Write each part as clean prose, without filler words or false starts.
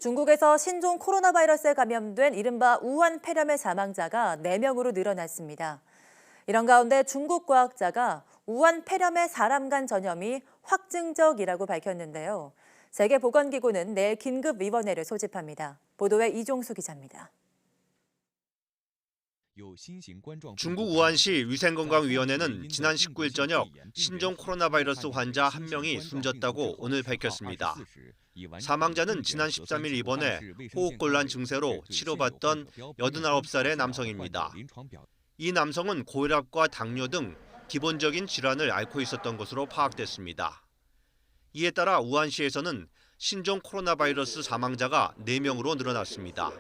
중국에서 신종 코로나 바이러스에 감염된 이른바 우한 폐렴의 사망자가 4명으로 늘어났습니다. 이런 가운데 중국 과학자가 우한 폐렴의 사람 간 전염이 확증적이라고 밝혔는데요. 세계보건기구는 내일 긴급위원회를 소집합니다. 보도에 이종수 기자입니다. 중국 우한시 위생건강위원회는 지난 19일 저녁 신종 코로나 바이러스 환자 1명이 숨졌다고 오늘 밝혔습니다. 사망자는 지난 13일 입원해 호흡곤란 증세로 치료받던 89살의 남성입니다. 이 남성은 고혈압과 당뇨 등 기본적인 질환을 앓고 있었던 것으로 파악됐습니다. 이에 따라 우한시에서는 신종 코로나 바이러스 사망자가 4명으로 늘어났습니다.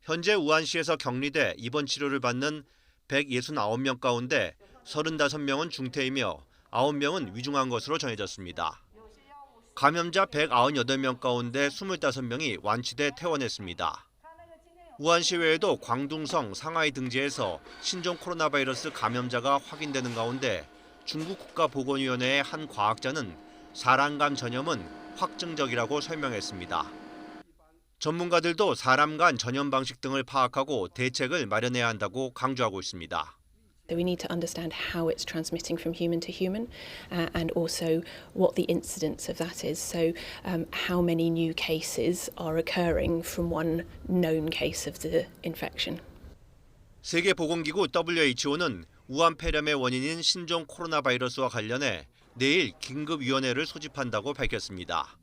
현재 우한시에서 격리돼 입원 치료를 받는 169명 가운데 35명은 중태이며 9명은 위중한 것으로 전해졌습니다. 감염자 198명 가운데 25명이 완치돼 퇴원했습니다. 우한시 외에도 광둥성, 상하이 등지에서 신종 코로나 바이러스 감염자가 확인되는 가운데 중국 국가보건위원회의 한 과학자는 사람 간 전염은 확증적이라고 설명했습니다. 전문가들도 사람 간 전염 방식 등을 파악하고 대책을 마련해야 한다고 강조하고 있습니다. We need to understand how it's transmitting from human to human and also what the incidence of that is. So how many new cases are occurring from one known case of the infection. 세계보건기구 WHO는 우한 폐렴의 원인인 신종 코로나 바이러스와 관련해 내일 긴급위원회를 소집한다고 밝혔습니다.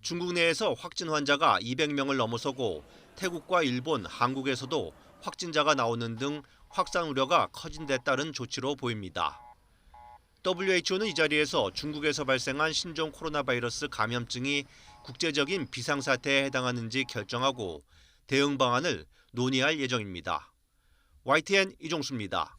중국 내에서 확진 환자가 200명을 넘어서고 태국과 일본, 한국에서도 확진자가 나오는 등 확산 우려가 커진 데 따른 조치로 보입니다. WHO는 이 자리에서 중국에서 발생한 신종 코로나 바이러스 감염증이 국제적인 비상사태에 해당하는지 결정하고 대응 방안을 논의할 예정입니다. YTN 이종수입니다.